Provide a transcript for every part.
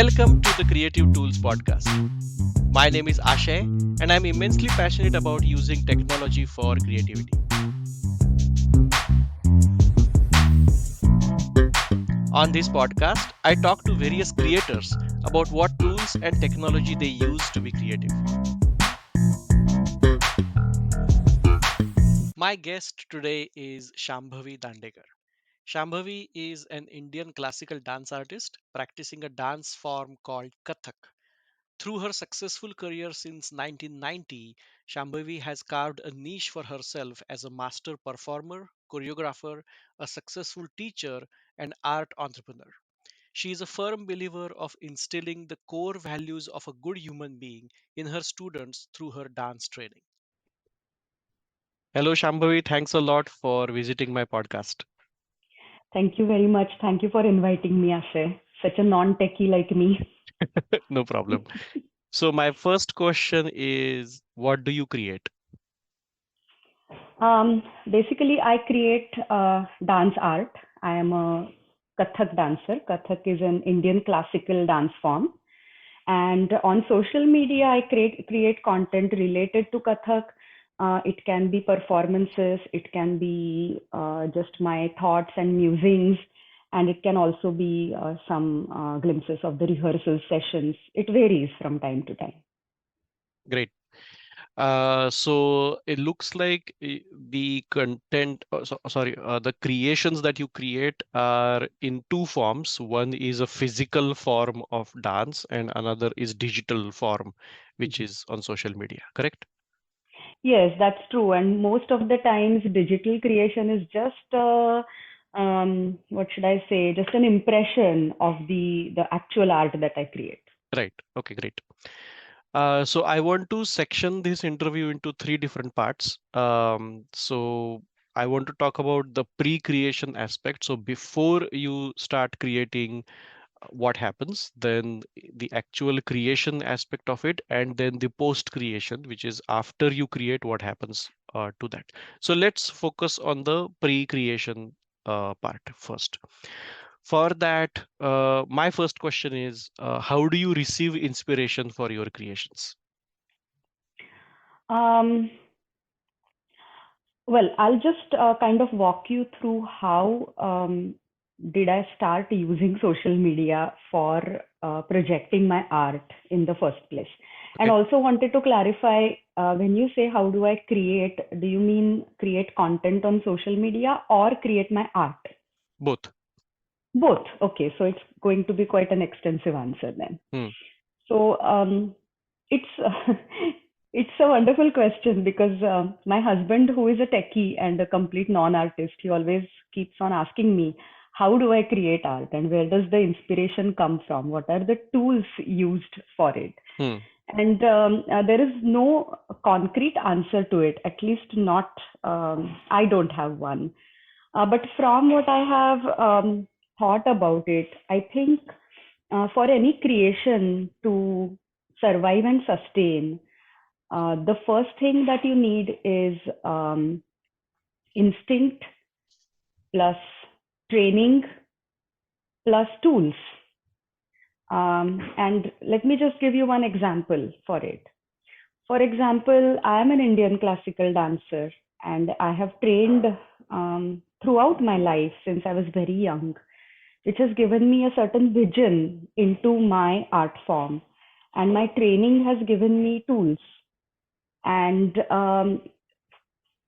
Welcome to the Creative Tools Podcast. My name is Ashay, and I'm immensely passionate about using technology for creativity. On this podcast, I talk to various creators about what tools and technology they use to be creative. My guest today is Shambhavi Dandekar. Shambhavi is an Indian classical dance artist practicing a dance form called Kathak. Through her successful career since 1990, Shambhavi has carved a niche for herself as a master performer, choreographer, a successful teacher, and art entrepreneur. She is a firm believer of instilling the core values of a good human being in her students through her dance training. Hello, Shambhavi. Thanks a lot for visiting my podcast. Thank you very much. Thank you for inviting me, Ashay. Such a non-techie like me. No problem. So, my first question is, what do you create? Basically, I create dance art. I am a Kathak dancer. Kathak is an Indian classical dance form. And on social media, I create content related to Kathak. It can be performances, it can be just my thoughts and musings, and it can also be some glimpses of the rehearsal sessions. It varies from time to time. Great. So it looks like the content, the creations that you create are in two forms. One is a physical form of dance, and another is digital form, which Mhm. is on social media, correct? Yes, that's true. And most of the times, digital creation is just what should I say? Just an impression of the actual art that I create. Right. Okay, great. So I want to section this interview into three different parts. So I want to talk about the pre-creation aspect. So before you start creating, what happens, then the actual creation aspect of it, and then the post creation, which is after you create, what happens to that. So let's focus on the pre creation part first. For that, my first question is, how do you receive inspiration for your creations? Um, Well, I'll just kind of walk you through how did I start using social media for projecting my art in the first place. And Okay. also wanted to clarify, when you say how do I create, do you mean create content on social media or create my art? Both. Both. Okay, so it's going to be quite an extensive answer then. Hmm. So it's it's a wonderful question because my husband, who is a techie and a complete non-artist, he always keeps on asking me, how do I create art and where does the inspiration come from? What are the tools used for it? Hmm. And there is no concrete answer to it, at least not, I don't have one. But from what I have thought about it, I think for any creation to survive and sustain, the first thing that you need is instinct plus training plus tools. And let me just give you one example for it. For example, I am an Indian classical dancer and I have trained throughout my life since I was very young, which has given me a certain vision into my art form. And my training has given me tools. And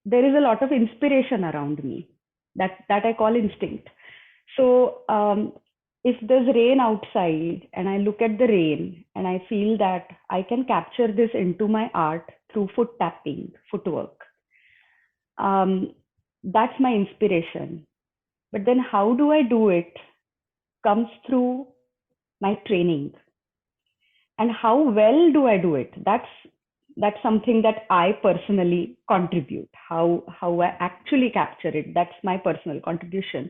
there is a lot of inspiration around me that I call instinct. So if there's rain outside and I look at the rain and I feel that I can capture this into my art through foot tapping, footwork, um, that's my inspiration. But then how do I do it comes through my training. And how well do I do it? That's something that I personally contribute. How I actually capture it. That's my personal contribution.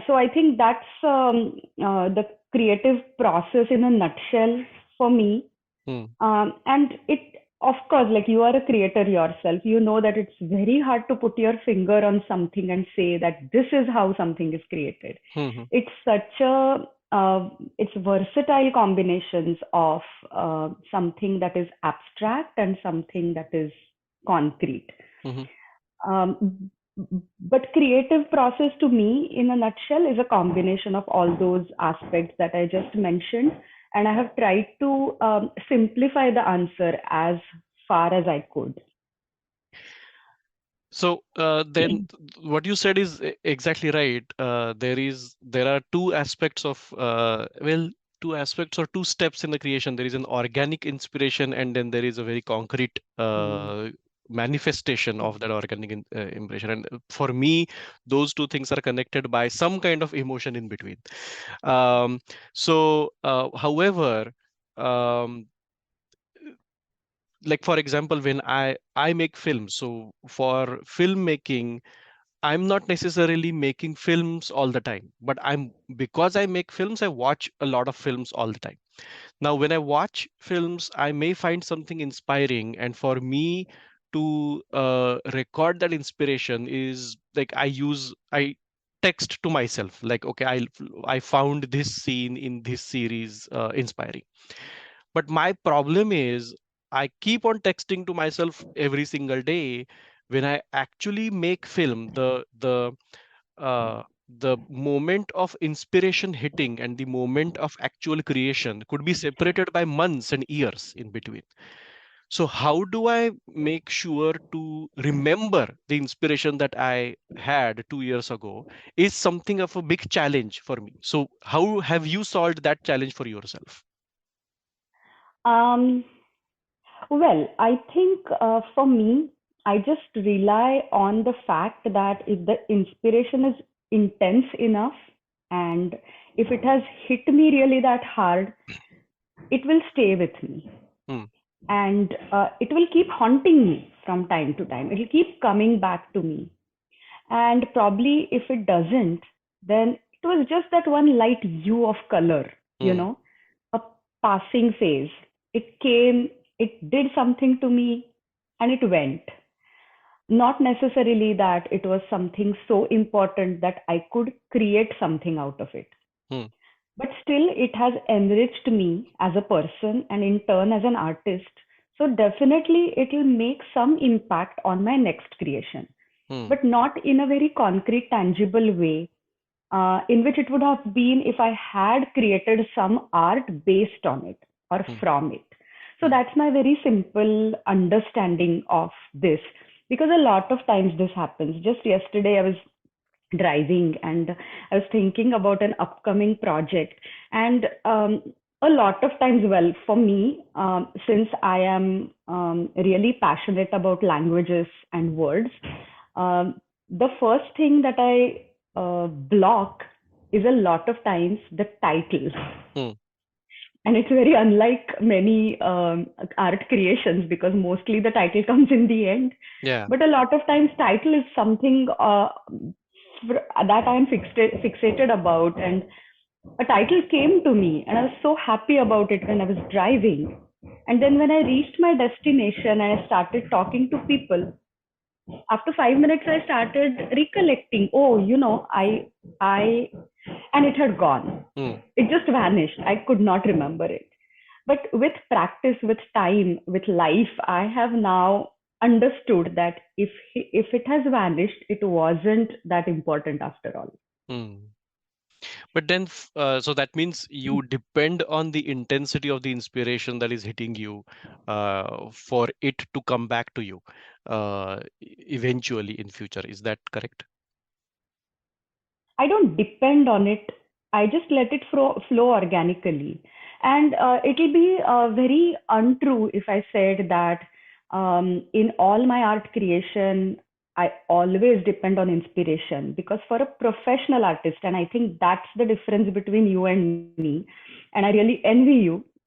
So I think that's the creative process in a nutshell for me. Hmm. And it, of course, like you are a creator yourself, you know that it's very hard to put your finger on something and say that this is how something is created. Hmm. Hmm. It's such a it's versatile combinations of something that is abstract and something that is concrete. Hmm. Um, but creative process to me, in a nutshell, is a combination of all those aspects that I just mentioned, and I have tried to simplify the answer as far as I could. So then what you said is exactly right. There are two aspects of two aspects or two steps in the creation. There is an organic inspiration, and then there is a very concrete Hmm. manifestation of that organic impression. And for me, those two things are connected by some kind of emotion in between. Um, however, um, like for example, when I make films, so for filmmaking, I'm not necessarily making films all the time, but because I make films, I watch a lot of films all the time. Now, when I watch films, I may find something inspiring, and for me to record that inspiration is like I text to myself like, okay, I found this scene in this series inspiring. But my problem is I keep on texting to myself every single day. When I actually make film, the moment of inspiration hitting and the moment of actual creation could be separated by months and years in between. So how do I make sure to remember the inspiration that I had 2 years ago is something of a big challenge for me. So how have you solved that challenge for yourself? Um, well, I think for me, I just rely on the fact that if the inspiration is intense enough and if it has hit me really that hard, it will stay with me Hmm, and it will keep haunting me from time to time. It will keep coming back to me. And probably if it doesn't, then it was just that one light hue of color, you hmm, know, a passing phase. It came, it did something to me, and it went. Not necessarily that it was something so important that I could create something out of it. hmm, But still, it has enriched me as a person and in turn as an artist. So definitely, it will make some impact on my next creation, hmm, but not in a very concrete, tangible way, in which it would have been if I had created some art based on it or hmm, from it. So hmm, that's my very simple understanding of this. Because a lot of times this happens. Just yesterday, I was driving and I was thinking about an upcoming project. And a lot of times, well, for me, since I am really passionate about languages and words, the first thing that I block is a lot of times the title. hmm. And it's very unlike many art creations because mostly the title comes in the end. Yeah. But a lot of times, title is something that I am fixated about. And a title came to me, and I was so happy about it when I was driving. And then when I reached my destination and I started talking to people, after 5 minutes I started recollecting, oh, I and it had gone. Hmm, It just vanished. I could not remember it. But with practice, with time, with life, I have now understood that if it has vanished, it wasn't that important after all. hmm. But then, so that means you depend on the intensity of the inspiration that is hitting you for it to come back to you eventually in future. Is that correct? I don't depend on it. I just let it flow organically. And it'll be very untrue if I said that in all my art creation, I always depend on inspiration. Because for a professional artist, and I think that's the difference between you and me, and I really envy you,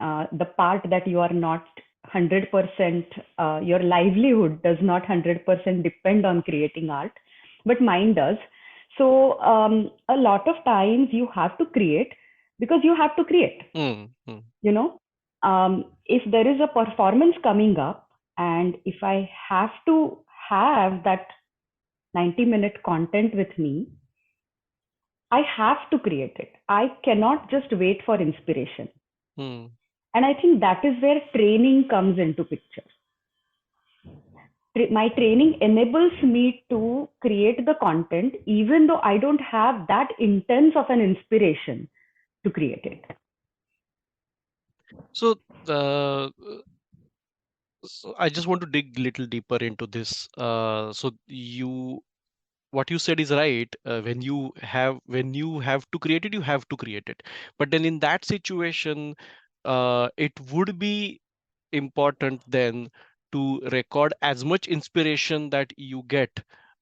the part that you are not 100%, your livelihood does not 100% depend on creating art, but mine does. So a lot of times you have to create because you have to create. Hmm, hmm, You know, if there is a performance coming up, and if I have to have that 90-minute content with me, I have to create it. I cannot just wait for inspiration. Hmm. And I think that is where training comes into picture. My training enables me to create the content even though I don't have that intense of an inspiration to create it. So, so I just want to dig a little deeper into this. So what you said is right. When you have to create it, you have to create it. But then in that situation, it would be important then to record as much inspiration that you get,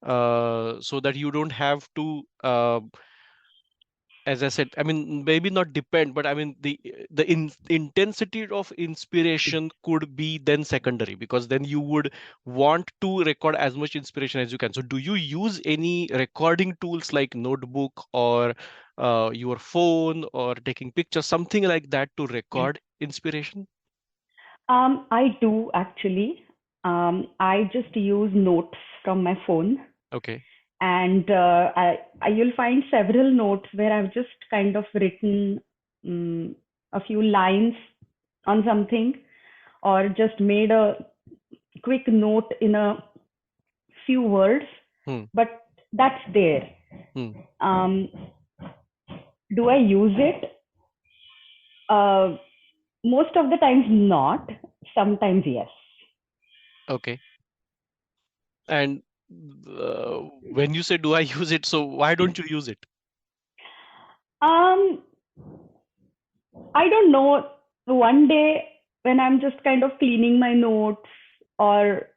so that you don't have to, as I said, I mean, maybe not depend, but I mean the intensity of inspiration could be then secondary, because then you would want to record as much inspiration as you can. So, do you use any recording tools like notebook or your phone or taking pictures, something like that, to record inspiration? I do actually. I just use notes from my phone, Okay. and you'll find several notes where I've just kind of written um, a few lines on something, or just made a quick note in a few words, Hmm. but that's there. Hmm. Um, do I use it? Uh, Most of the times not. Sometimes yes. Okay. And when you say, "Do I use it?" So why don't you use it? Um, I don't know. One day when I'm just kind of cleaning my notes, or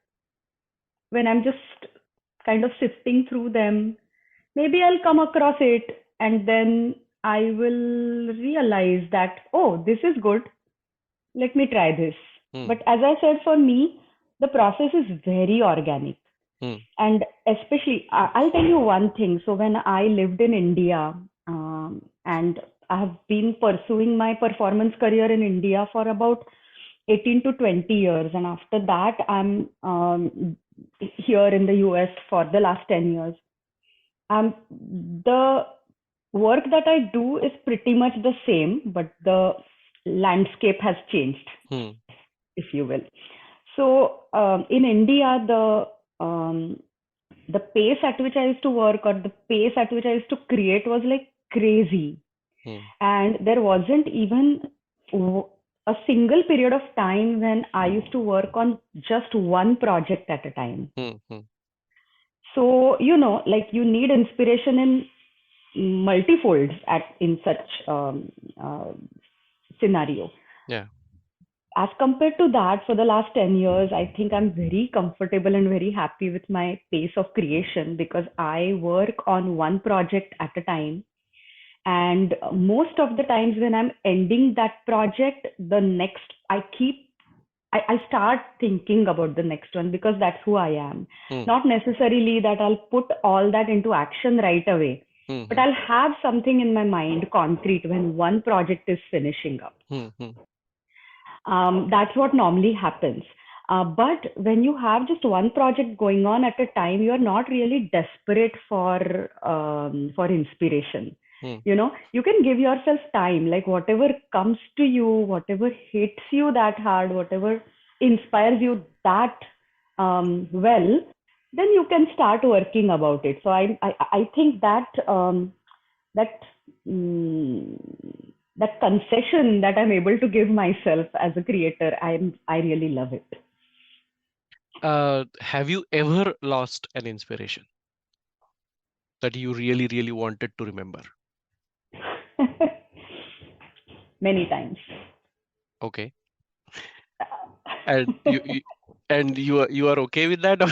when I'm just kind of sifting through them, maybe I'll come across it, and then I will realize that, oh, this is good. Let me try this. Hmm. But as I said, for me, the process is very organic. Hmm. And especially, I'll tell you one thing. So, when I lived in India, and I have been pursuing my performance career in India for about 18 to 20 years. And after that, I'm here in the US for the last 10 years. The work that I do is pretty much the same, but the landscape has changed, Hmm. if you will. So in India, the pace at which I used to work, or the pace at which I used to create, was like crazy, Hmm. and there wasn't even a single period of time when I used to work on just one project at a time. Hmm. Hmm. So like, you need inspiration in multifolds at in such uh, scenario. Yeah. As compared to that, for the last 10 years, I think I'm very comfortable and very happy with my pace of creation, because I work on one project at a time. And most of the times when I'm ending that project, the next, I start thinking about the next one, because that's who I am. Hmm. Not necessarily that I'll put all that into action right away, Hmm. but Hmm. I'll have something in my mind concrete when one project is finishing up. Hmm. Hmm. That's what normally happens. But when you have just one project going on at a time, you are not really desperate for inspiration. Hmm. You can give yourself time, like whatever comes to you, whatever hits you that hard, whatever inspires you that well, then you can start working about it. So I think that mm, that concession that I'm able to give myself as a creator, I really love it. Have you ever lost an inspiration that you really, really wanted to remember? Many times. Okay. And you are okay with that, or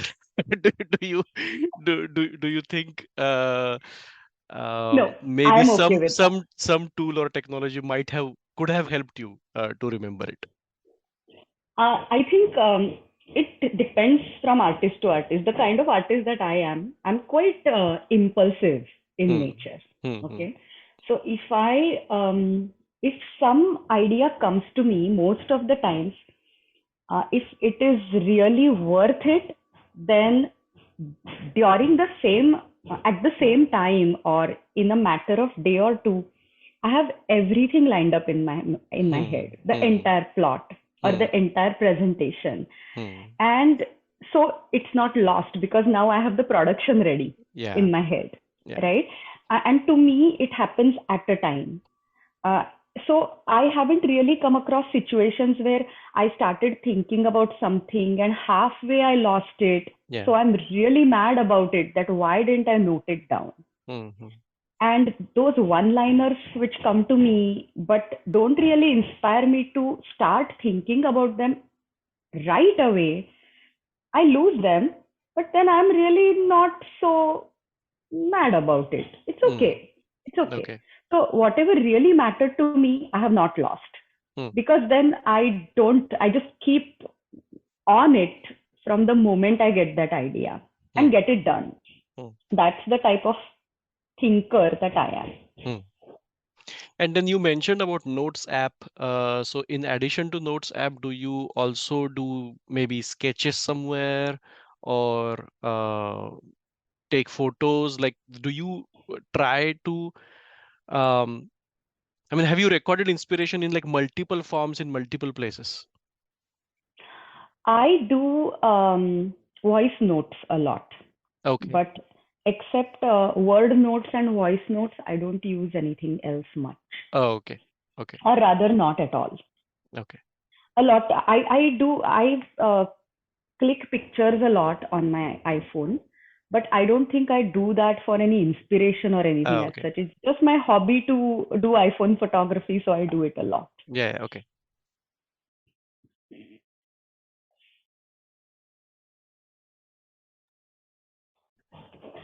do you do you think No, I maybe am okay with that. some tool or technology could have helped you to remember it? I think it depends from artist to artist. The kind of artist that I am, I'm quite impulsive in Hmm. nature. Hmm. Hmm. Okay, so if some idea comes to me, most of the times, if it is really worth it, then during the same at the same time, or in a matter of day or two, I have everything lined up in my head, the entire plot or the entire presentation. And so it's not lost because now I have the production ready Yeah. in my head, Yeah. right? And to me, it happens at a time. Uh, so I haven't really come across situations where I started thinking about something and halfway I lost it. Yeah. So I'm really mad about it that why didn't I note it down? Mm-hmm. And those one liners which come to me but don't really inspire me to start thinking about them right away, I lose them, but then I'm really not so mad about it. It's Mm. okay. It's okay. Okay. So whatever really mattered to me, I have not lost. Mm. Because then I just keep on it from the moment I get that idea and Mm. get it done. Mm. That's the type of thinker that I am. Mm. And then you mentioned about Notes app. So in addition to Notes app, do you also do maybe sketches somewhere or take photos? Like, do you try to, um, I mean, have you recorded inspiration in like multiple forms in multiple places? I do voice notes a lot, Okay. but except word notes and voice notes, I don't use anything else much, Oh, okay. Okay. or rather, not at all. Okay. A lot. I click pictures a lot on my iPhone, but I don't think I do that for any inspiration or anything Oh, as okay. such. It's just my hobby to do iPhone photography, so I do it a lot. Yeah. Yeah, okay.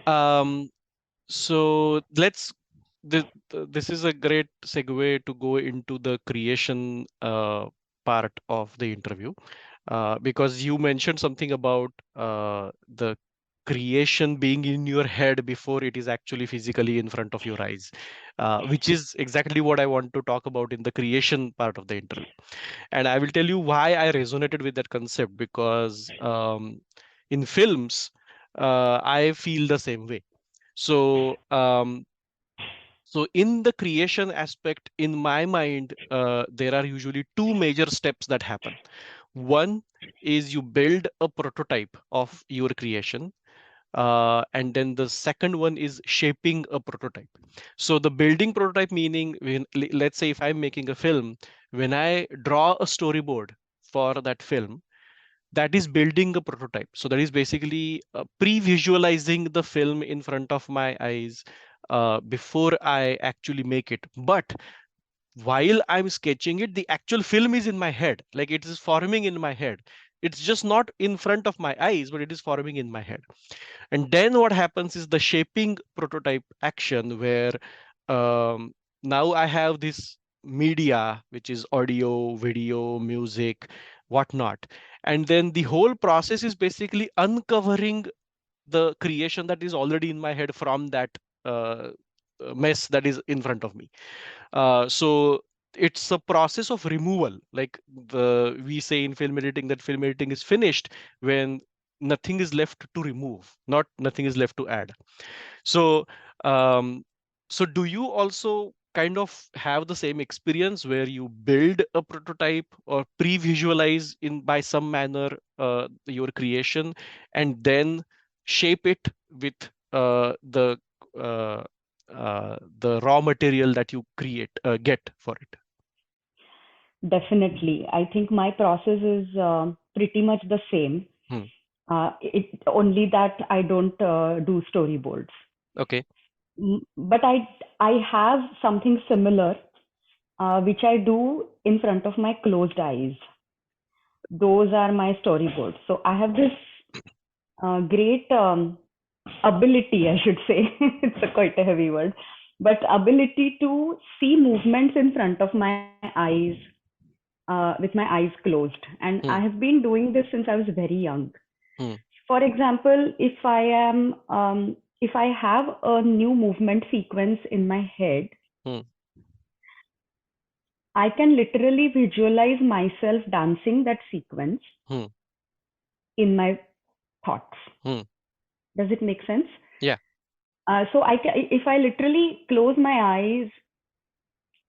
Um, So this is a great segue to go into the creation part of the interview, because you mentioned something about the creation being in your head before it is actually physically in front of your eyes, which is exactly what I want to talk about in the creation part of the interview. And I will tell you why I resonated with that concept, because in films, I feel the same way. So, so in the creation aspect, in my mind, there are usually two major steps that happen. One is you build a prototype of your creation, and then the second one is shaping a prototype. So the building prototype meaning, when, let's say if I'm making a film, when I draw a storyboard for that film, that is building a prototype. So that is basically pre-visualizing the film in front of my eyes before I actually make it. But while I'm sketching it, the actual film is in my head, like it is forming in my head. It's just not in front of my eyes, but it is forming in my head. And then what happens is the shaping prototype action, where um, now I have this media, which is audio, video, music, whatnot. And then the whole process is basically uncovering the creation that is already in my head from that uh, mess that is in front of me. So it's a process of removal. Like we say in film editing that film editing is finished when nothing is left to remove, not nothing is left to add. So, um, so do you also kind of have the same experience where you build a prototype or pre-visualize in by some manner your creation and then shape it with the uh, the raw material that you get for it? Definitely. I think my process is pretty much the same. Hmm. It only that I don't do storyboards. Okay. But I have something similar, which I do in front of my closed eyes. Those are my storyboards. So I have this great ability, I should say. It's a quite a heavy word, but ability to see movements in front of my eyes with my eyes closed. And I Hmm. have been doing this since I was very young. Hmm. For example, if I have a new movement sequence in my head, Hmm. I can literally visualize myself dancing that sequence Hmm. in my thoughts. Hmm. Does it make sense? Yeah. So if I literally close my eyes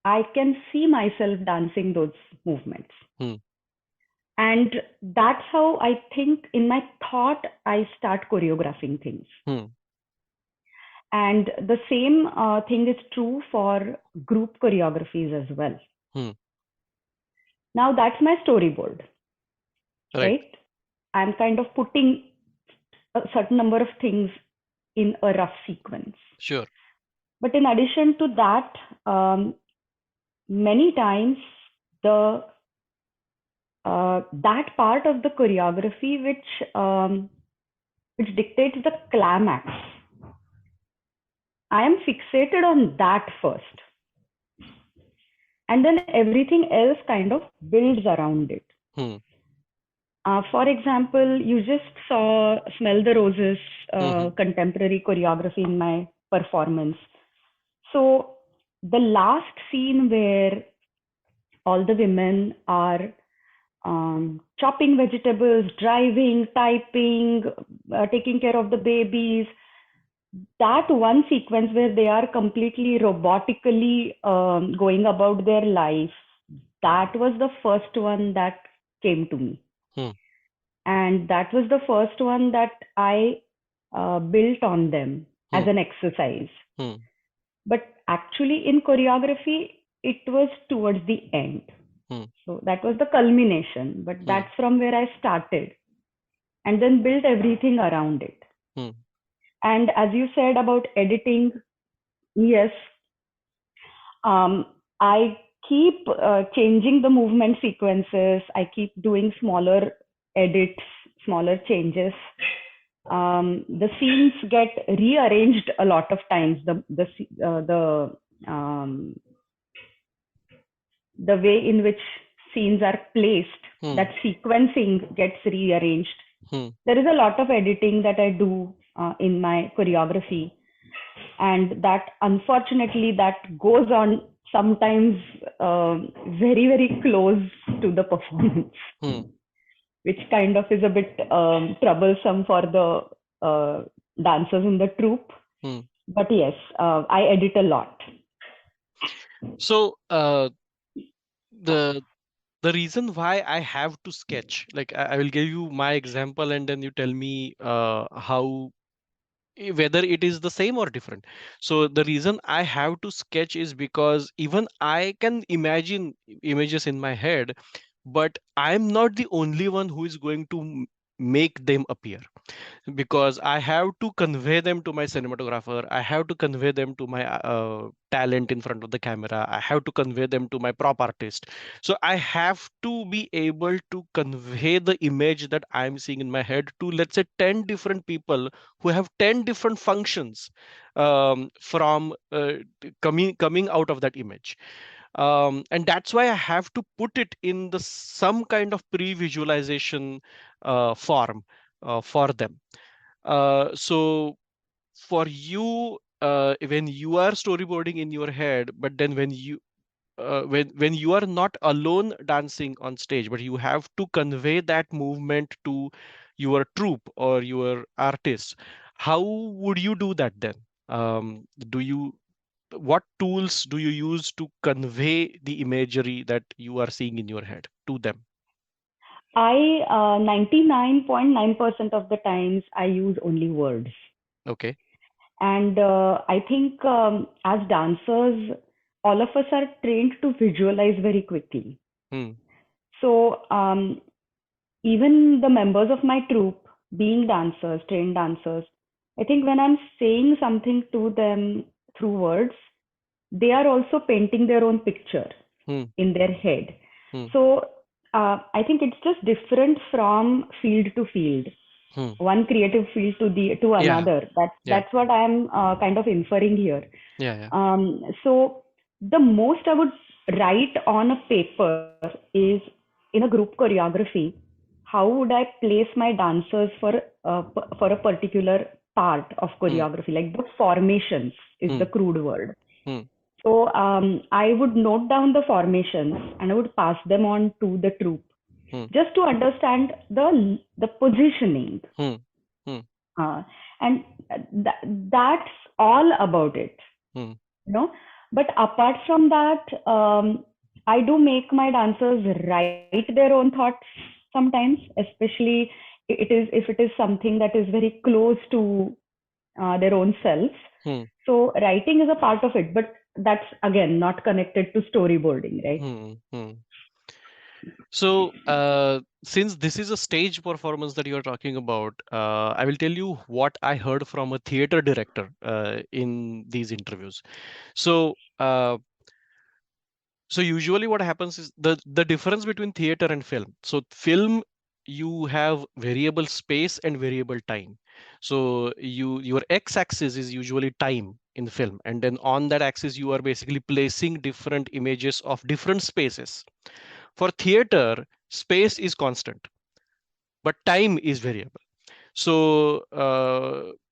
I can see myself dancing those movements. Hmm. And that's how I think in my thought I start choreographing things. Hmm. And the same thing is true for group choreographies as well. Hmm. Now that's my storyboard, Right. right? I'm kind of putting a certain number of things in a rough sequence. Sure. But in addition to that, many times the that part of the choreography which dictates the climax, I am fixated on that first, and then everything else kind of builds around it. Hmm. For example, you just saw Smell the Roses Hmm. contemporary choreography in my performance. So, the last scene where all the women are chopping vegetables, driving, typing, taking care of the babies, that one sequence where they are completely robotically going about their life, that was the first one that came to me. Hmm. And that was the first one that I built on them as Hmm. an exercise. Hmm. But actually, in choreography, it was towards the end. Hmm. So that was the culmination, but Hmm. that's from where I started and then built everything around it. Hmm. And as you said about editing, yes, I keep changing the movement sequences. I keep doing smaller edits, smaller changes. The scenes get rearranged a lot of times. Um, the way in which scenes are placed, Hmm. that sequencing gets rearranged. Hmm. There is a lot of editing that I do in my choreography, and that unfortunately that goes on sometimes very very close to the performance, Hmm. which kind of is a bit troublesome for the dancers in the troupe. Hmm. But yes, I edit a lot. So, the the reason why I have to sketch, like I will give you my example, and then you tell me how whether it is the same or different. So the reason I have to sketch is because even I can imagine images in my head, but I'm not the only one who is going to make them appear, because I have to convey them to my cinematographer. I have to convey them to my talent in front of the camera. I have to convey them to my prop artist. So I have to be able to convey the image that I'm seeing in my head to, let's say, 10 different people who have 10 different functions from coming out of that image. And that's why I have to put it in the some kind of pre-visualization form for them. So for you, when you are storyboarding in your head, but then when you are not alone dancing on stage, but you have to convey that movement to your troupe or your artists, how would you do that then? Do you What tools do you use to convey the imagery that you are seeing in your head to them? I 99.9% of the times I use only words. Okay. And I think as dancers, all of us are trained to visualize very quickly. Hmm. So even the members of my troupe, being dancers, trained dancers, I think when I'm saying something to them through words, they are also painting their own picture Hmm. in their head. Hmm. So I think it's just different from field to field, Hmm. one creative field to Yeah. another. Yeah. That's what I'm kind of inferring here. Yeah. Yeah. So the most I would write on a paper is, in a group choreography, how would I place my dancers for a particular part of Hmm. choreography? Like the formations is the Hmm. crude word. Hmm. So I would note down the formations and I would pass them on to the troupe Hmm. just to understand the positioning, Hmm. Hmm. and that's all about it. Hmm. You know, But apart from that, I do make my dancers write their own thoughts sometimes, especially if it is something that is very close to their own selves. Hmm. So writing is a part of it, but that's again not connected to storyboarding, right? Hmm. Hmm. So, since this is a stage performance that you are talking about, I will tell you what I heard from a theater director in these interviews. So, usually what happens is the difference between theater and film. So, film, you have variable space and variable time. So, your x-axis is usually time in film, and then on that axis you are basically placing different images of different spaces. For theater, space is constant, but time is variable. So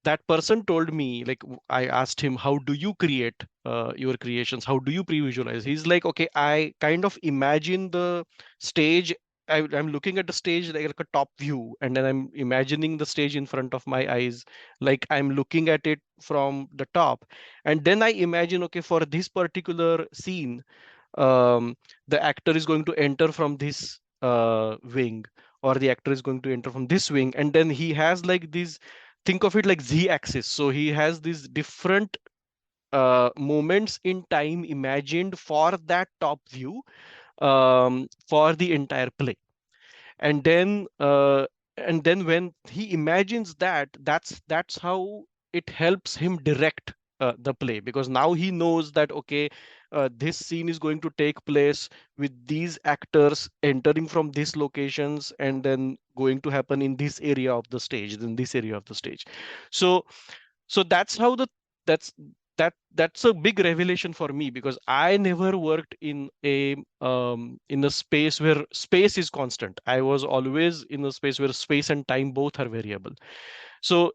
that person told me, like, I asked him, how do you create your creations? How do you pre-visualize? He's like, okay, I kind of imagine the stage. I'm looking at the stage like a top view, and then I'm imagining the stage in front of my eyes, like I'm looking at it from the top. And then I imagine, okay, for this particular scene, the actor is going to enter from this wing, or the actor is going to enter from this wing, and then he has like these, think of it like z axis, so he has these different moments in time imagined for that top view, for the entire play. And then when he imagines that, that's how it helps him direct the play, because now he knows that, okay, this scene is going to take place with these actors entering from these locations, and then going to happen in this area of the stage, then this area of the stage. So that's how the that's that's a big revelation for me, because I never worked in a space where space is constant. I was always in a space where space and time both are variable. So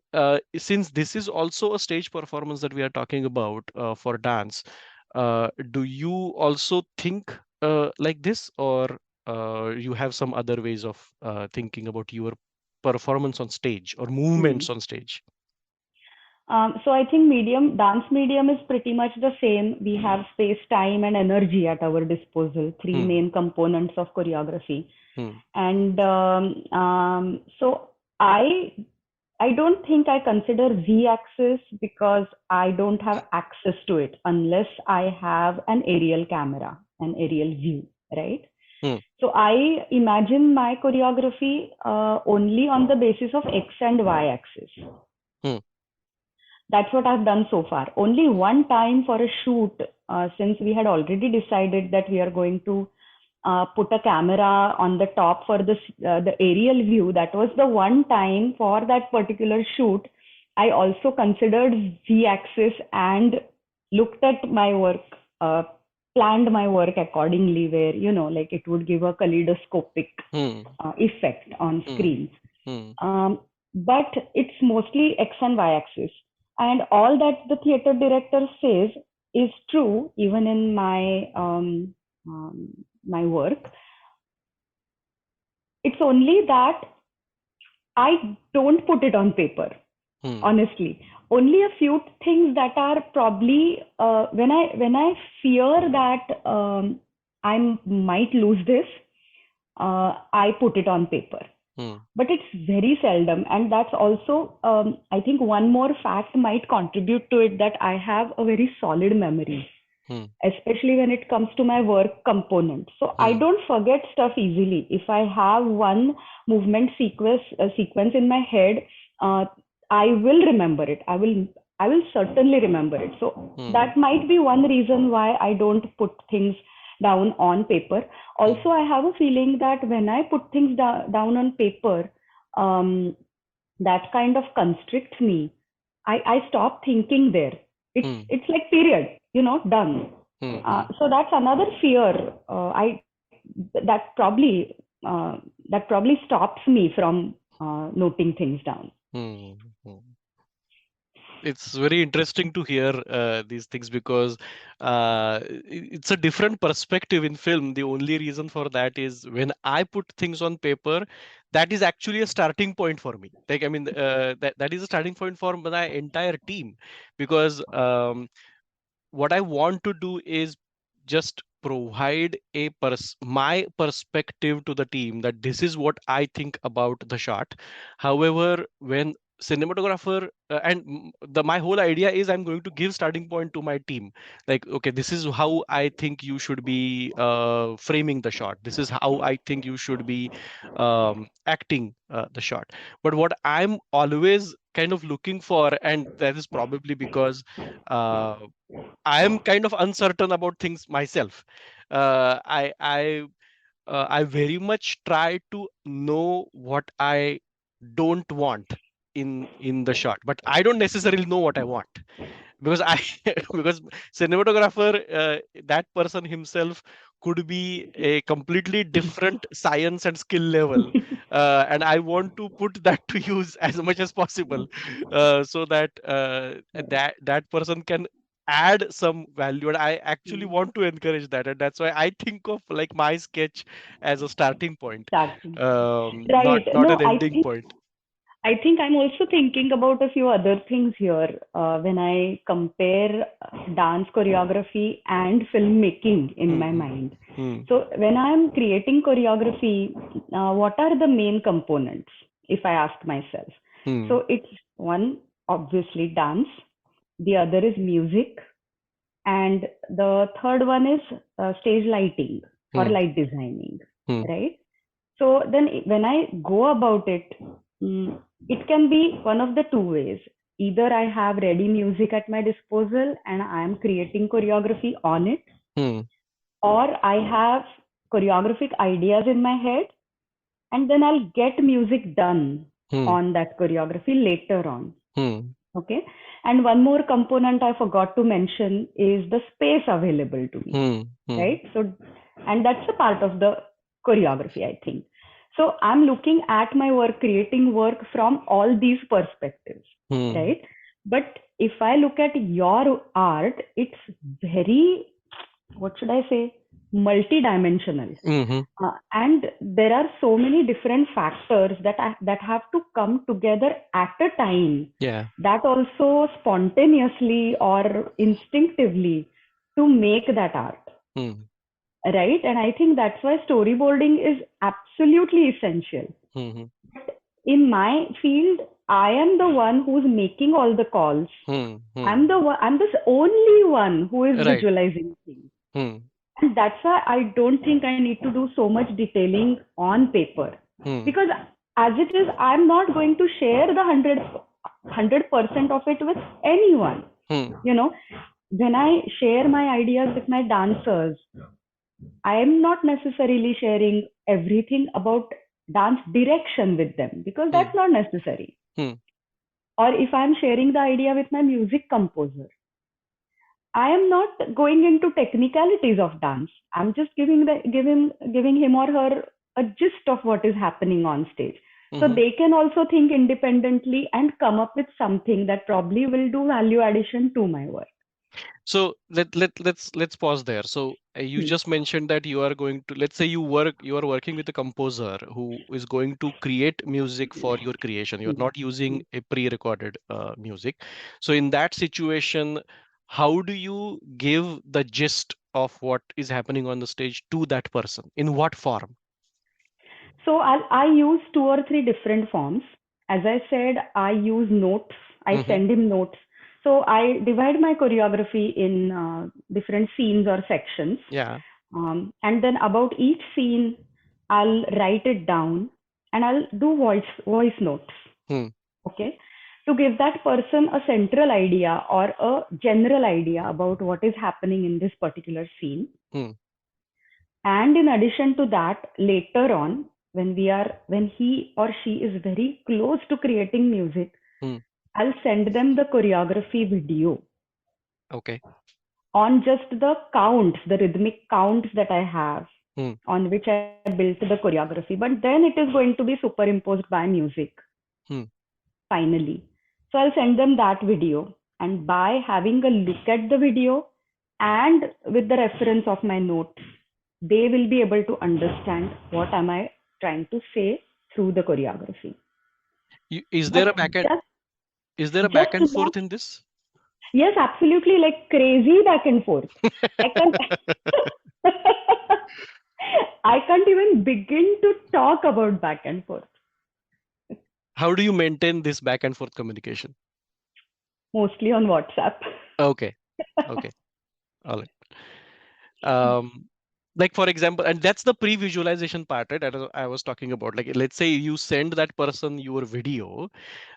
since this is also a stage performance that we are talking about for dance, do you also think like this, or you have some other ways of thinking about your performance on stage or movements Hmm. on stage? So I think dance medium is pretty much the same. We have space, time, and energy at our disposal, three Hmm. main components of choreography. Hmm. And so I don't think I consider z-axis because I don't have access to it unless I have an aerial camera, an aerial view, right? Hmm. So I imagine my choreography only on the basis of x and y axis. Hmm. That's what I've done so far. Only one time for a shoot, since we had already decided that we are going to put a camera on the top for the aerial view. That was the one time for that particular shoot. I also considered z-axis and looked at my work, uh, planned my work accordingly, where like it would give a kaleidoscopic Hmm. effect on Hmm. screens. Hmm. But it's mostly x and y axis, and all that the theater director says is true even in um, my work. It's only that I don't put it on paper, Hmm. honestly. Only a few things that are probably when I fear that I might lose this, I put it on paper. Hmm. But it's very seldom, and that's also I think one more fact might contribute to it, that I have a very solid memory, Hmm. especially when it comes to my work component. So I Hmm. don't forget stuff easily. If I have one movement sequence in my head, uh, I will remember it. I will certainly remember it. So Hmm. that might be one reason why I don't put things down on paper. Hmm. Also, I have a feeling that when I put things down on paper, um, that kind of constricts me. I stop thinking there. Hmm. It's like period, done. Hmm. Hmm. So that's another fear. I that probably that probably stops me from noting things down. Hmm. Hmm. It's very interesting to hear these things, because it's a different perspective in film. The only reason for that is when I put things on paper, that is actually a starting point for me. Like, I mean, that is a starting point for my entire team, because what I want to do is just provide my perspective to the team, that this is what I think about the shot. However, when cinematographer the my whole idea is I'm going to give starting point to my team, like, okay, this is how I think you should be framing the shot, this is how I think you should be acting the shot. But what I'm always kind of looking for, and that is probably because uh, I am kind of uncertain about things myself. I very much try to know what I don't want in the shot, but I don't necessarily know what I want, because I because cinematographer, that person himself could be a completely different science and skill level, and I want to put that to use as much as possible, so that that person can add some value, and I actually want to encourage that, and that's why I think of like my sketch as a starting point, Starting. not Right. not No, an ending point. I think I'm also thinking about a few other things here when I compare dance choreography and filmmaking in my Hmm. mind. Hmm. So, when I'm creating choreography, what are the main components, if I ask myself? Hmm. So, it's one, obviously, dance, the other is music, and the third one is stage lighting or Hmm. light designing, Hmm. right? So then when I go about it, it can be one of the two ways. Either I have ready music at my disposal and I am creating choreography on it, Hmm. or I have choreographic ideas in my head and then I'll get music done Hmm. on that choreography later on. Hmm. Okay. And one more component I forgot to mention is the space available to me, Hmm. Hmm. right? So, and that's a part of the choreography, I think. So, I'm looking at my work, creating work from all these perspectives, Hmm. right? But if I look at your art, it's very, what should I say, multidimensional. Mhm. And there are so many different factors that have to come together at a time, Yeah. that also spontaneously or instinctively to make that art, Hmm. right? And I think that's why storyboarding is absolutely essential. Mhm. In my field, I am the one who's making all the calls. Hmm. Hmm. I'm the only one who is Right. visualizing things. Hmm. And that's why I don't think I need to do so much detailing on paper. Hmm. Because as it is, I'm not going to share the 100% of it with anyone. Hmm. You know, when I share my ideas with my dancers, I am not necessarily sharing everything about dance direction with them because Hmm. that's not necessary. Hmm. Or if I'm sharing the idea with my music composer, I am not going into technicalities of dance. I'm just giving him or her a gist of what is happening on stage. So Mhm. they can also think independently and come up with something that probably will do value addition to my work. So let's pause there. So you Hmm. just mentioned that you are going to, let's say you are working with a composer who is going to create music for your creation. You're Hmm. not using Hmm. a pre-recorded music. So in that situation, how do you give the gist of what is happening on the stage to that person? In what form? So I use two or three different forms. As I said, I use notes. I Mm-hmm. send him notes. So I divide my choreography in different scenes or sections. Yeah. And then about each scene, I'll write it down and I'll do voice notes. Hmm. Okay. To give that person a central idea or a general idea about what is happening in this particular scene. Hmm. And in addition to that, later on, when he or she is very close to creating music, Hmm. I'll send them the choreography video Okay. on just the counts, the rhythmic counts that I have, Hmm. on which I built the choreography. But then it is going to be superimposed by music Hmm. finally. So I'll send them that video. And by having a look at the video and with the reference of my notes, they will be able to understand what am I trying to say through the choreography. Is But there a back and just is there a back just and not forth in this? Yes, absolutely, like crazy back and forth. I can't I can't even begin to talk about back and forth. How do you maintain this back and forth communication? Mostly on WhatsApp. Okay. Okay. All right. Um, like for example, and that's the pre-visualization part, right? I was talking about. Like, let's say you send that person your video,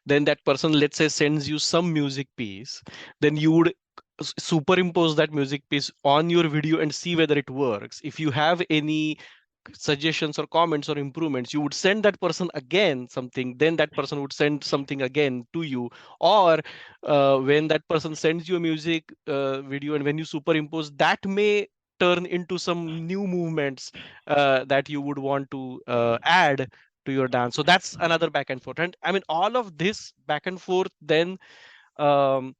then that person, let's say, sends you some music piece, then you would superimpose that music piece on your video and see whether it works. If you have any suggestions or comments or improvements, you would send that person again something, then that person would send something again to you. Or when that person sends you a music video, and when you superimpose, that may turn into some new movements that you would want to add to your dance. So that's another back and forth. And I mean, all of this back and forth, then um,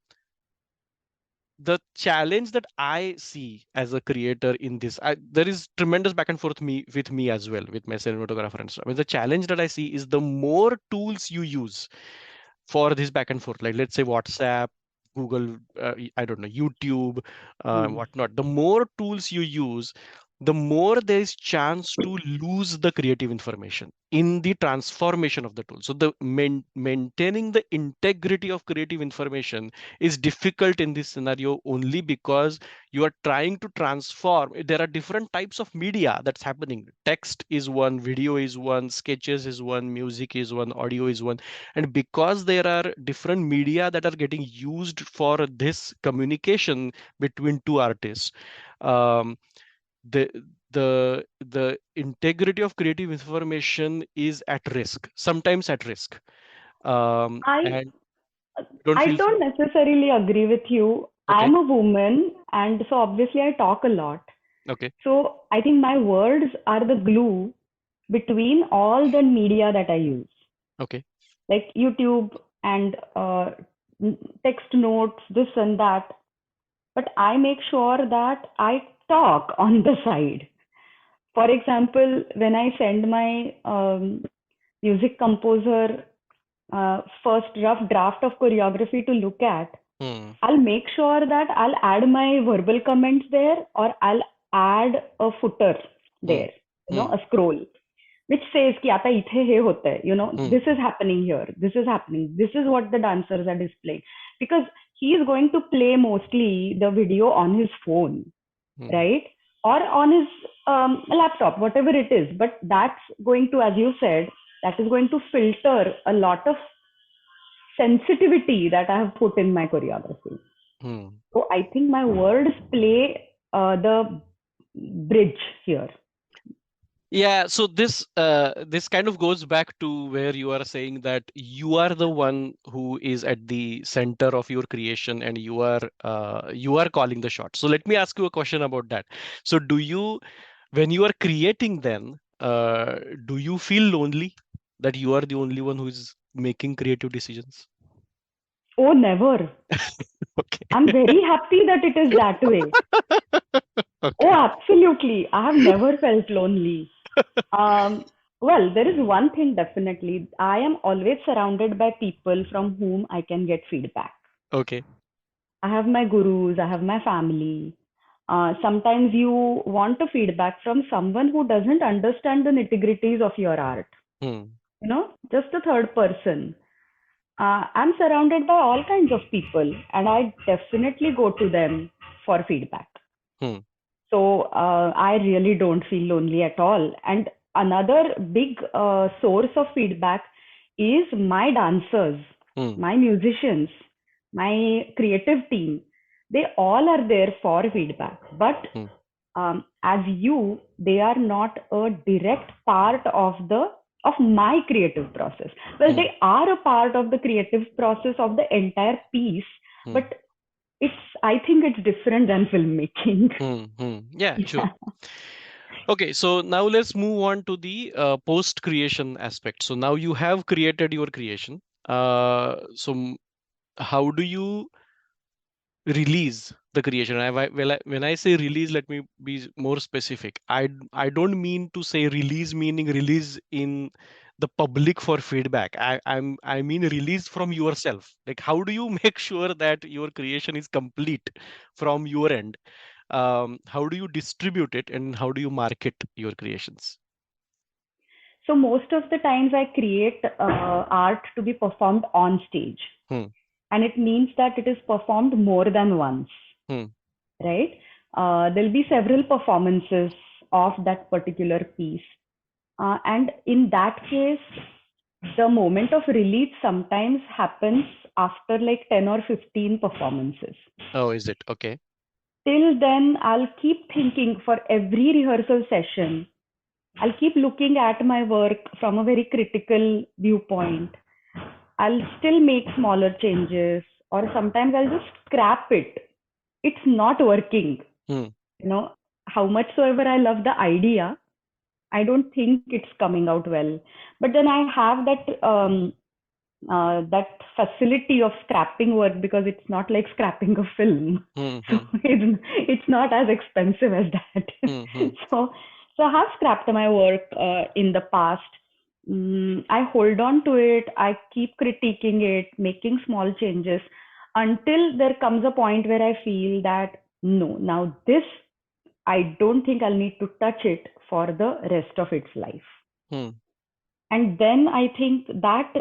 the challenge that I see as a creator in this, there is tremendous back and forth with me as well, with my cinematographer and stuff. I mean, the challenge that I see is the more tools you use for this back and forth, like let's say WhatsApp, Google, I don't know, YouTube, Hmm. whatnot. The more tools you use, the more there is chance to lose the creative information in the transformation of the tool. So the maintaining the integrity of creative information is difficult in this scenario only because you are trying to transform. There are different types of media that's happening. Text is one, video is one, sketches is one, music is one, audio is one. And because there are different media that are getting used for this communication between two artists, um, the the integrity of creative information is at risk, sometimes at risk. I And don't I feel don't free. necessarily agree with you. Okay. I'm a woman, and so obviously I talk a lot. Okay. So I think my words are the glue between all the media that I use, Okay. like YouTube and text notes, this and that. But I make sure that I talk on the side. For example, when I send my music composer first rough draft of choreography to look at, Hmm. I'll make sure that I'll add my verbal comments there, or I'll add a footer Hmm. there, Hmm. a scroll, which says ki आता इथे हे होता है, Hmm. this is happening here, this is happening, this is what the dancers are displaying. Because he is going to play mostly the video on his phone, Hmm. right? Or on his laptop, whatever it is. But that's going to, as you said, that is going to filter a lot of sensitivity that I have put in my choreography. Hmm. So I think my words play the bridge here. Yeah, so this kind of goes back to where you are saying that you are the one who is at the center of your creation, and you are calling the shot. So let me ask you a question about that. So do you, when you are creating, then do you feel lonely that you are the only one who is making creative decisions? Oh, never. I'm Okay. very happy that it is that way. Oh, Okay. absolutely. I have never felt lonely. Um, well, there is one thing definitely. I am always surrounded by people from whom I can get feedback. Okay. I have my gurus, I have my family. Sometimes you want a feedback from someone who doesn't understand the nitty-gritties of your art, Hmm. just a third person. I'm surrounded by all kinds of people, and I definitely go to them for feedback. Hmm. So I really don't feel lonely at all. And another big source of feedback is my dancers, Hmm. my musicians, my creative team. They all are there for feedback. But Hmm. as you, they are not a direct part of my creative process. Well, Hmm. they are a part of the creative process of the entire piece, Hmm. but I think it's different than filmmaking. Hmm. Hmm. Yeah, sure. Yeah. Okay, so now let's move on to the post creation aspect. So now you have created your creation. How do you release the creation? When I say release, let me be more specific. I don't mean to say release meaning release in the public for feedback? I mean release from yourself. Like how do you make sure that your creation is complete from your end? How do you distribute it and how do you market your creations? So most of the times I create art to be performed on stage, Hmm. and it means that it is performed more than once, Hmm. right? There'll be several performances of that particular piece. And in that case, the moment of release sometimes happens after like 10 or 15 performances. Oh, is it? Okay. Till then, I'll keep thinking for every rehearsal session. I'll keep looking at my work from a very critical viewpoint. I'll still make smaller changes, or sometimes I'll just scrap it. It's not working. Hmm. You know, how much soever I love the idea, I don't think it's coming out well. But then I have that facility of scrapping work because it's not like scrapping a film. Hmm. So Hmm. it's not as expensive as that. Hmm. Hmm. so so I have scrapped my work in the past. I hold on to it. I keep critiquing it, making small changes until there comes a point where I feel that no, now this I don't think I'll need to touch it for the rest of its life. Hmm. And then I think that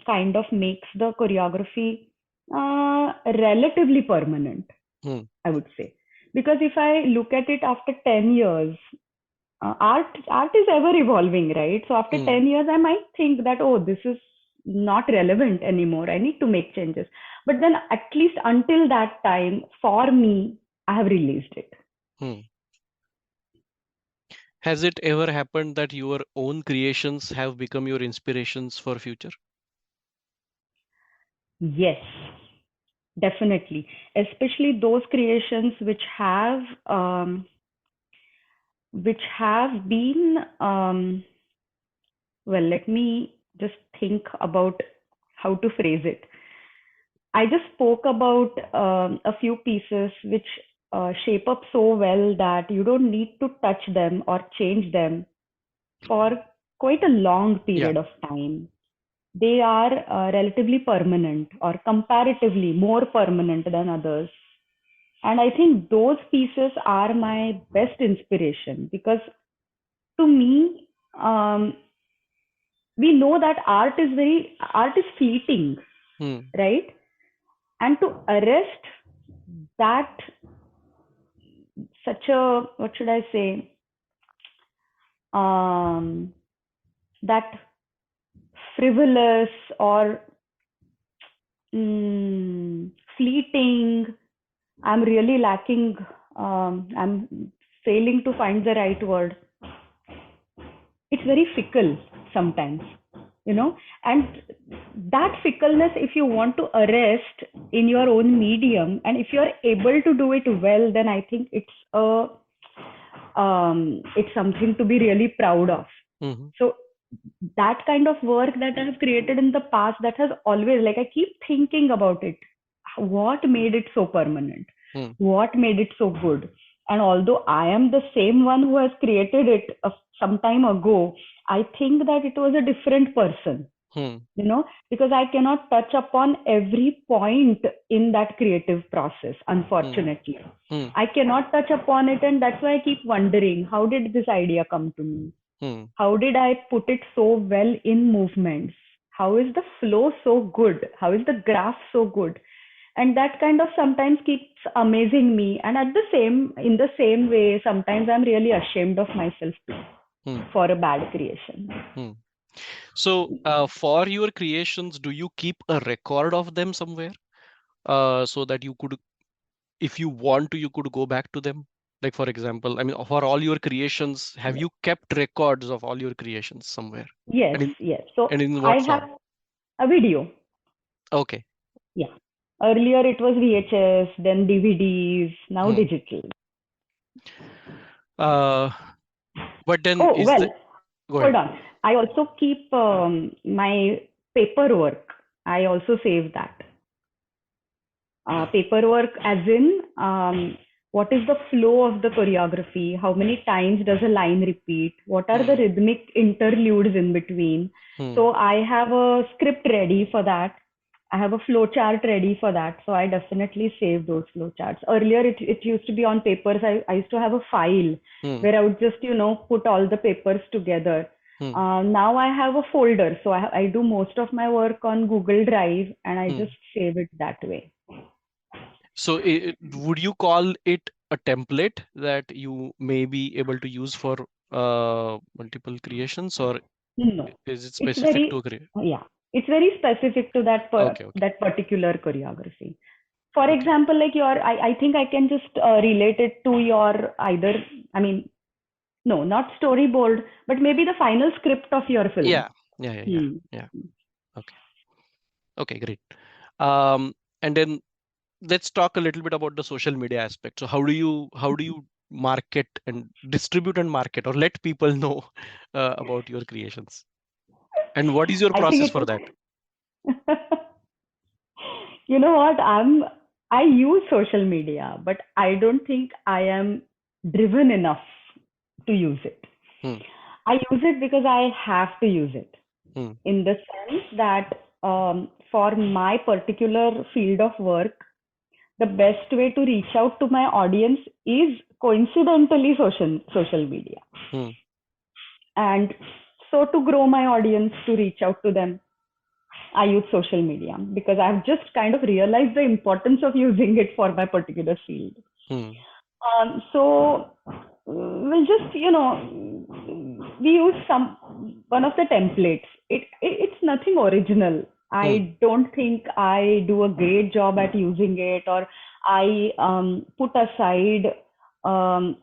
kind of makes the choreography relatively permanent, Hmm. I would say. Because if I look at it after 10 years, art is ever evolving, right? So after Hmm. 10 years, I might think that, oh, this is not relevant anymore. I need to make changes. But then at least until that time, for me, I have released it. Hmm. Has it ever happened that your own creations have become your inspirations for future? Yes, definitely. Especially those creations which have been well, let me just think about how to phrase it. I just spoke about a few pieces which shape up so well that you don't need to touch them or change them for quite a long Yeah. period of time. They are relatively permanent or comparatively more permanent than others. And I think those pieces are my best inspiration because to me, um, we know that art is fleeting, Hmm. right? And to arrest that, such a, what should I say, um, that frivolous or fleeting, I'm really lacking, I'm failing to find the right word. It's very fickle sometimes, you know, and that fickleness, if you want to arrest in your own medium, and if you're able to do it well, then I think it's something to be really proud of. Hmm. So that kind of work that I have created in the past, that has always, like, I keep thinking about it. What made it so permanent? Hmm. What made it so good? And although I am the same one who has created it some time ago, I think that it was a different person, Hmm. you know, because I cannot touch upon every point in that creative process, Hmm. unfortunately. Hmm. I cannot touch upon it, and that's why I keep wondering, how did this idea come to me? Hmm. How did I put it so well in movements? How is the flow so good? How is the graph so good? And that kind of sometimes keeps amazing me. And in the same way, sometimes I'm really ashamed of myself too Hmm. for a bad creation. Hmm. So, for your creations, do you keep a record of them somewhere, so that you could, if you want to, you could go back to them? Like, for example, I mean, for all your creations, have Yes, you kept records of all your creations somewhere? yes, And in yes. So and in I what have form? a video. Okay. Yeah. Earlier it was VHS, then DVDs, now Hmm. digital. Uh, but then Oh, is well, the go hold ahead. on. I also keep my paperwork. I also save that. Paperwork, as in what is the flow of the choreography, how many times does a line repeat, what are the Hmm. rhythmic interludes in between. Hmm. So I have a script ready for that. I have a flow chart ready for that. So I definitely save those flow charts. Earlier, it used to be on papers. I used to have a file Hmm. where I would just, put all the papers together. Hmm. Now I have a folder. So I do most of my work on Google Drive and I Hmm. just save it that way. So, would you call it a template that you may be able to use for multiple creations, or No, is it it's specific to very, a crea-? yeah, it's very specific to Okay, okay, that particular choreography. For okay. example, like I think I can just relate it to your either, I mean, no, not storyboard, but maybe the final script of your film. Yeah, yeah, yeah, yeah, Hmm. yeah. Okay, okay, great. Um, and then let's talk a little bit about the social media aspect. So, how do you market and distribute and market, or let people know about your creations? And what is your I process think for that? it, you know what, I use social media, but I don't think I am driven enough to use it. Hmm. I use it because I have to use it, Hmm. in the sense that for my particular field of work, the best way to reach out to my audience is coincidentally social media. Hmm. And so to grow my audience, to reach out to them, I use social media because I've just kind of realized the importance of using it for my particular field. Hmm. So we'll just, we use one of the templates. It's nothing original. Hmm. I don't think I do a great job at using it, or I put aside um,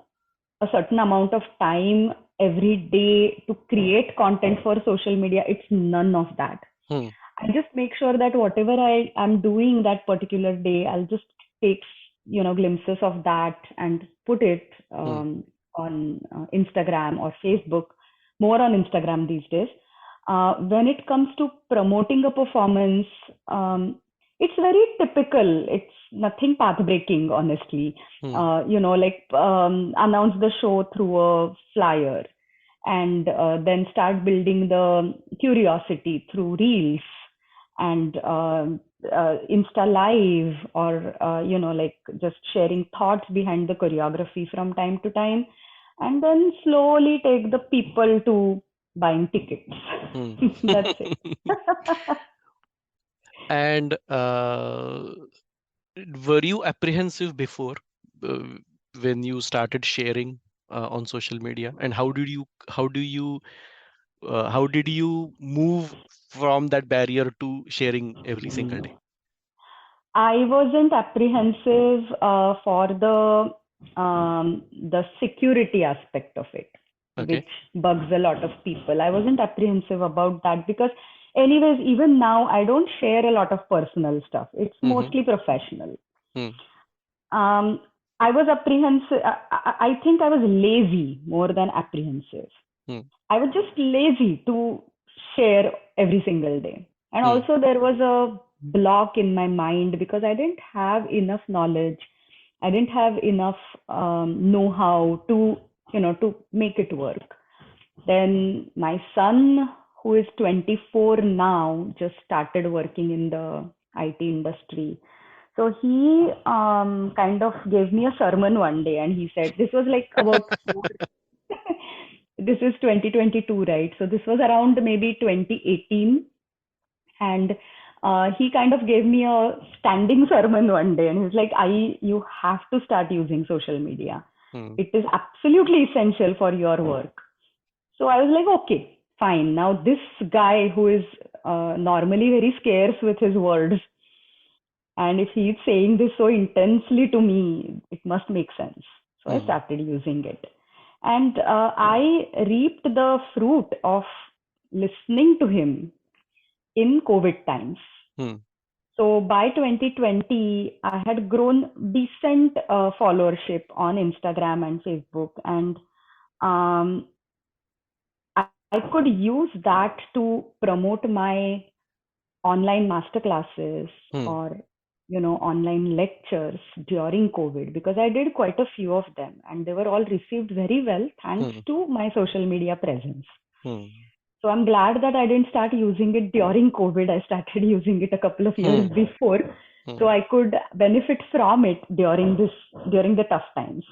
a certain amount of time every day to create content for social media. It's none of that. Hmm. I just make sure that whatever I am doing that particular day, I'll just take, glimpses of that and put it Hmm. on Instagram or Facebook, more on Instagram these days. When it comes to promoting a performance, it's very typical. It's nothing path breaking, honestly. Hmm. Like announce the show through a flyer and then start building the curiosity through reels and Insta Live, or like just sharing thoughts behind the choreography from time to time, and then slowly take the people to buying tickets. Hmm. That's it. And were you apprehensive before, uh, when you started sharing on social media? And how did you move from that barrier to sharing every single day? I wasn't apprehensive for the security aspect of it, Okay. which bugs a lot of people. I wasn't apprehensive about that because, anyways, even now I don't share a lot of personal stuff. It's Mm-hmm. mostly professional. Hmm. Um, I was apprehensive. I think I was lazy more than apprehensive. Hmm. I was just lazy to share every single day. And Hmm. also, there was a block in my mind because I didn't have enough knowledge. I didn't have enough know how to, to make it work. Then my son, who is 24 now, just started working in the IT industry. So he kind of gave me a sermon one day, and he said, this was like about this is 2022, right? So this was around maybe 2018. And he kind of gave me a standing sermon one day. And he's like, you have to start using social media. Hmm. It is absolutely essential for your work. So I was like, okay, fine. Now this guy who is normally very scarce with his words, and if he's saying this so intensely to me, it must make sense. So I Hmm. started using it. And I reaped the fruit of listening to him in COVID times. Hmm. So by 2020, I had grown decent followership on Instagram and Facebook, and um, I could use that to promote my online masterclasses Hmm. or online lectures during COVID, because I did quite a few of them and they were all received very well thanks Hmm. to my social media presence. Hmm. So I'm glad that I didn't start using it during COVID. I started using it a couple of years Hmm. before, Hmm. so I could benefit from it during the tough times.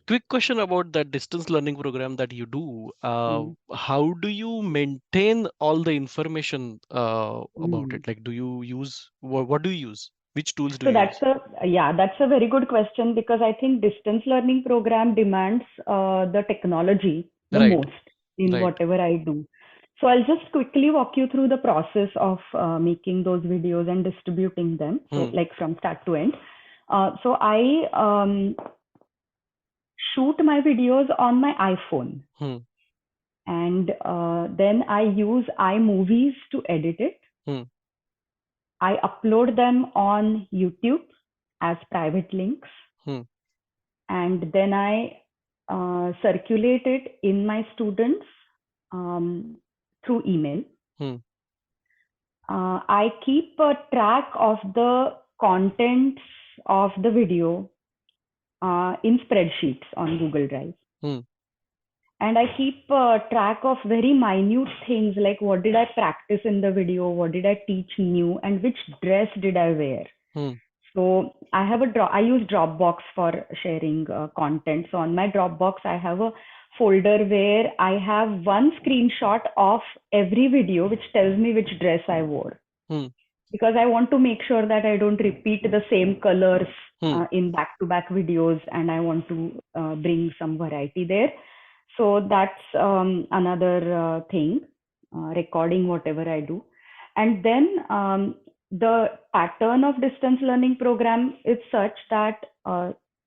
Quick question about that distance learning program that you do. Mm. How do you maintain all the information about Mm. it? Like, do you use what do you use? Which tools do So you use? that's a very good question, because I think distance learning program demands the technology the Right, most in right. whatever I do. So I'll just quickly walk you through the process of making those videos and distributing them. So Hmm. like from start to end. So I shoot my videos on my iPhone, Hmm. and then I use iMovies to edit it. Hmm. I upload them on YouTube as private links, Hmm. and then I circulate it in my students through email. Hmm. I keep a track of the contents of the video in spreadsheets on Google Drive. Hmm. And I keep track of very minute things like what did I practice in the video, what did I teach new, and which dress did I wear. Hmm. So I use Dropbox for sharing content. So on my Dropbox, I have a folder where I have one screenshot of every video which tells me which dress I wore, Hmm. because I want to make sure that I don't repeat the same colors Hmm. in back-to-back videos, and I want to bring some variety there. So that's another thing, recording whatever I do. And then the pattern of distance learning program is such that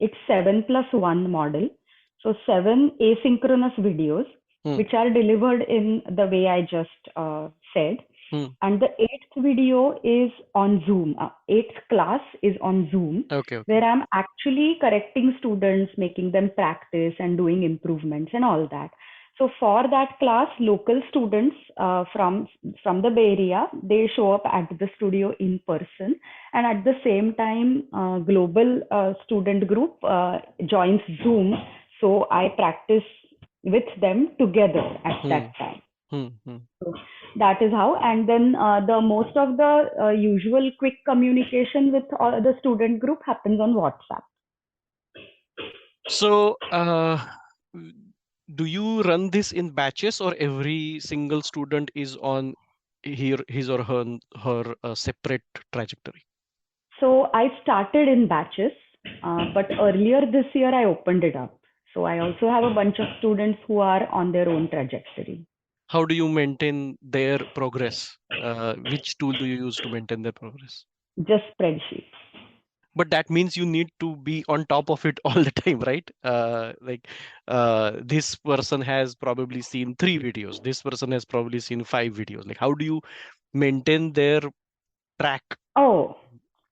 it's 7+1 model. So seven asynchronous videos, Hmm. which are delivered in the way I just said, Hmm. and the eighth video is on Zoom. Eighth class is on Zoom, Okay, okay. where I'm actually correcting students, making them practice and doing improvements and all that. So for that class, local students from the Bay Area, they show up at the studio in person, and at the same time, global student group joins Zoom. So I practice with them together at Hmm. that time. Hmm. Hmm. So that is how. And then the most of the usual quick communication with the student group happens on WhatsApp. So, w- do you run this in batches, or every single student is on his or her separate trajectory? So I started in batches, but earlier this year I opened it up. So I also have a bunch of students who are on their own trajectory. How do you maintain their progress? Which tool do you use to maintain their progress? Just spreadsheets. But that means you need to be on top of it all the time, right? This person has probably seen 3 videos. This person has probably seen 5 videos. Like, how do you maintain their track? Oh,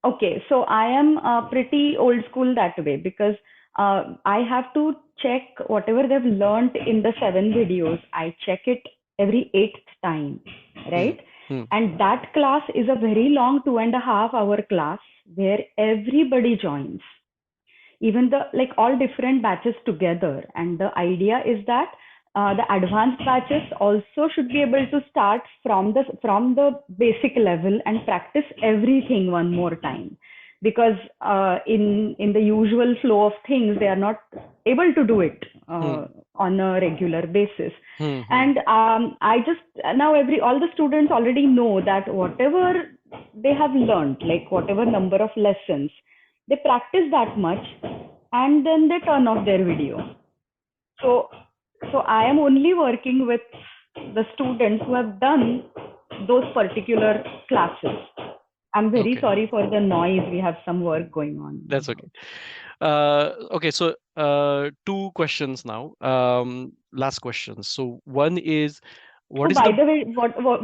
okay. So I am pretty old school that way, because I have to check whatever they've learned in the seven videos. I check it every eighth time, Hmm. right? Hmm. And that class is a very long 2.5 hour class where everybody joins, even the like all different batches together. And the idea is that the advanced batches also should be able to start from the basic level and practice everything one more time, because in the usual flow of things they are not able to do it Hmm. on a regular basis. Hmm. Hmm. And I just now every all the students already know that whatever they have learned, like whatever number of lessons, they practice that much, and then they turn off their video. So, so I am only working with the students who have done those particular classes. I'm very Okay, sorry for the noise. We have some work going on in that's the okay. house. Okay, so 2 questions now. Last questions. So one is, So, what is by the the way,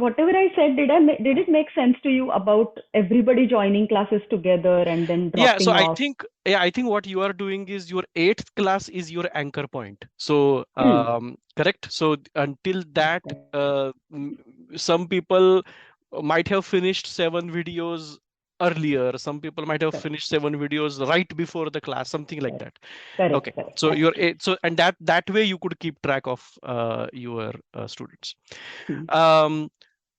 whatever I said, did it make sense to you about everybody joining classes together and then Yeah, so dropping off? I think what you are doing is your eighth class is your anchor point. So Hmm. correct. So until that, Correct. some people might have finished 7 videos earlier. Some people might have Correct. finished 7 videos right before the class, something like Correct. that. Correct. Okay, Correct. so That's true. and that way you could keep track of your students. Hmm. Um,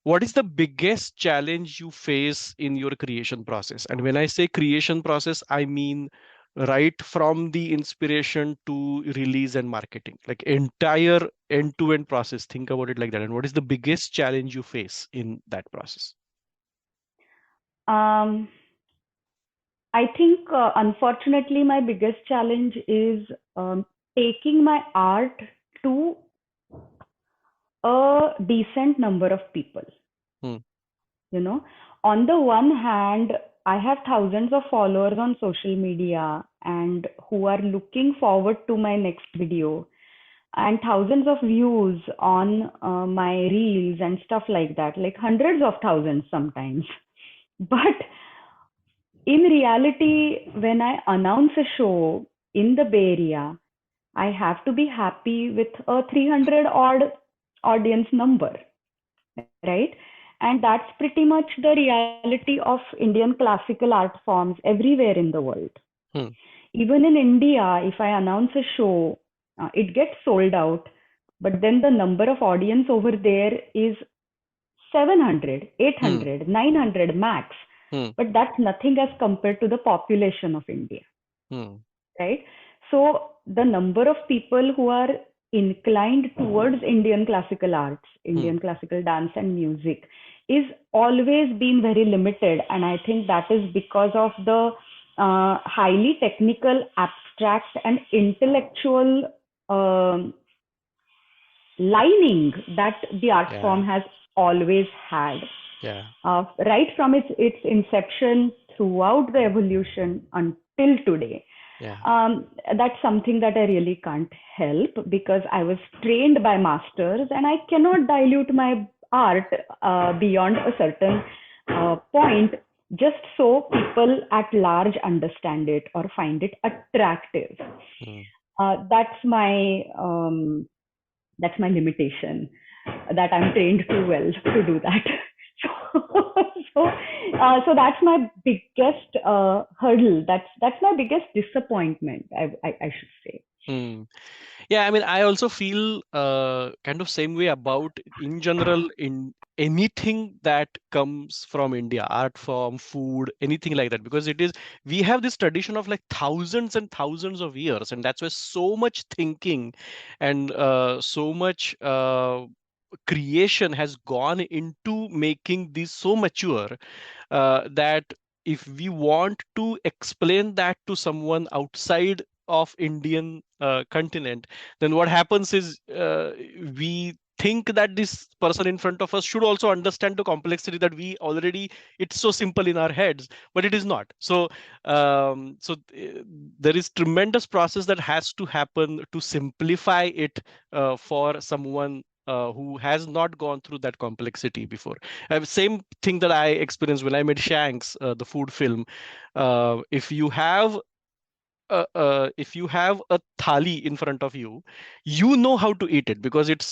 what is the biggest challenge you face in your creation process? And when I say creation process, I mean right from the inspiration to release and marketing, like entire end-to-end process. Think about it like that. And what is the biggest challenge you face in that process? Um, I think, unfortunately, my biggest challenge is taking my art to a decent number of people. Hmm, You know, on the one hand, I have thousands of followers on social media and who are looking forward to my next video, and thousands of views on my reels and stuff like that, like hundreds of thousands sometimes. But in reality, when I announce a show in the Bay Area, I have to be happy with a 300 odd audience number, right? And that's pretty much the reality of Indian classical art forms everywhere in the world. hmm, Even in India, if I announce a show, it gets sold out, but then the number of audience over there is 700, hmm, 800, 900 max. hmm, But that's nothing as compared to the population of India, hmm, right? So the number of people who are inclined towards Indian classical arts, hmm, Indian classical dance and music is always been very limited. And I think that is because of the highly technical, abstract, and intellectual um, lining that the art yeah, form has always had. yeah, Right from its inception throughout the evolution until today. yeah, That's something that I really can't help because I was trained by masters and I cannot dilute my art beyond a certain point just so people at large understand it or find it attractive. hmm, Uh, that's my um, that's my limitation, that I'm trained too well to do that. So that's my biggest hurdle. That's my biggest disappointment. I should say. hmm. Yeah, I mean, I also feel kind of same way about in general in anything that comes from India, art form, food, anything like that, because it is we have this tradition of like thousands and thousands of years, and that's why so much thinking and so much creation has gone into making this so mature that if we want to explain that to someone outside of Indian continent, then what happens is we think that this person in front of us should also understand the complexity that we already it's so simple in our heads, but it is not. So there is tremendous process that has to happen to simplify it for someone who has not gone through that complexity before. Same thing that I experienced when I made Shanks, the food film. If you have a thali in front of you, you know how to eat it because it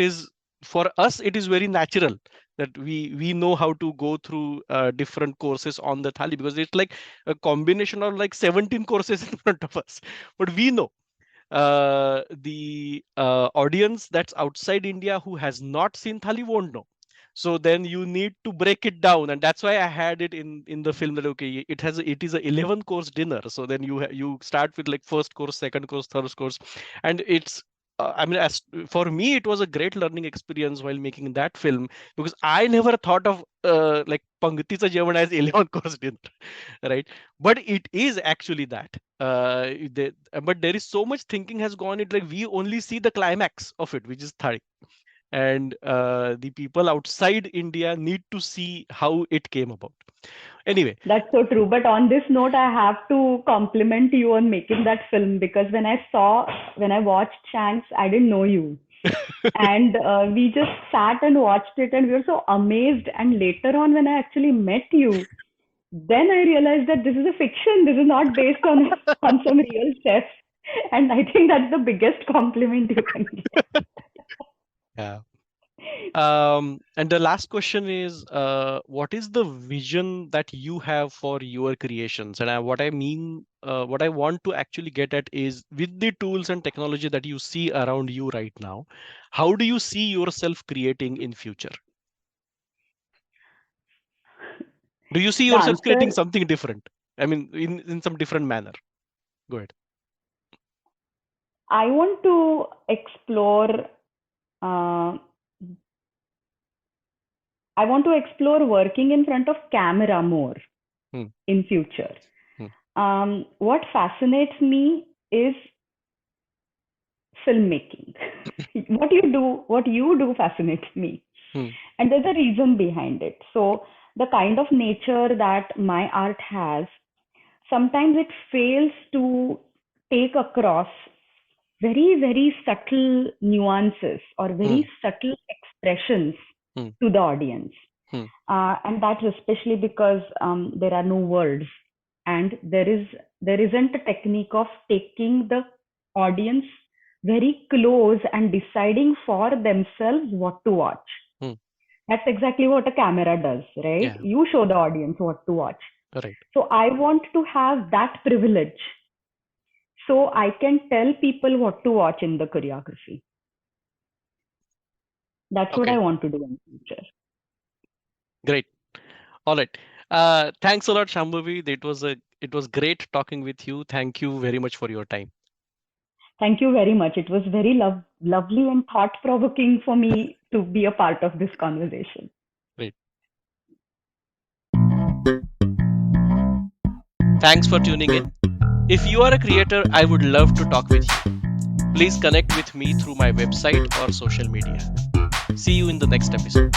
is for us it is very natural that we know how to go through different courses on the thali because it's like a combination of like 17 courses in front of us, but we know the audience that's outside India who has not seen Thali won't know. So then you need to break it down, and that's why I had it in the film that okay, it is a 11 course dinner. So then you start with like first course, second course, third course, and it's. I mean, as for me, it was a great learning experience while making that film because I never thought of like Pangticha Jevan as 11 course dinner, right? But it is actually that but there is so much thinking has gone it like we only see the climax of it, which is thari, and the people outside India need to see how it came about. Anyway. That's so true. But on this note, I have to compliment you on making that film because when I watched Shanks, I didn't know you. And we just sat and watched it and we were so amazed. And later on, when I actually met you, then I realized that this is a fiction. This is not based on some real chef. And I think that's the biggest compliment you can get. Yeah. And the last question is, what is the vision that you have for your creations? And what I mean, what I want to actually get at is, with the tools and technology that you see around you right now, how do you see yourself creating in future? Do you see The yourself creating answer, something different? I mean, in some different manner. Go ahead. I want to explore. Uh, I want to explore working in front of camera more Hmm, in future. hmm, What fascinates me is filmmaking. What you do fascinates me, hmm, and there's a reason behind it. So the kind of nature that my art has, sometimes it fails to take across very, very subtle nuances or hmm, very subtle expressions hmm, to the audience. hmm, And that's especially because there are no words, and there isn't a technique of taking the audience very close and deciding for themselves what to watch. hmm. That's exactly what a camera does, right? Yeah, You show the audience what to watch. right. So I want to have that privilege so I can tell people what to watch in the choreography. That's what I Okay, want to do in the future. great. All right. Thanks a lot, Shambhavi. It was great talking with you. Thank you very much for your time. Thank you very much. It was very lovely and thought provoking for me to be a part of this conversation. Great. Thanks for tuning in. If you are a creator, I would love to talk with you. Please connect with me through my website or social media. See you in the next episode.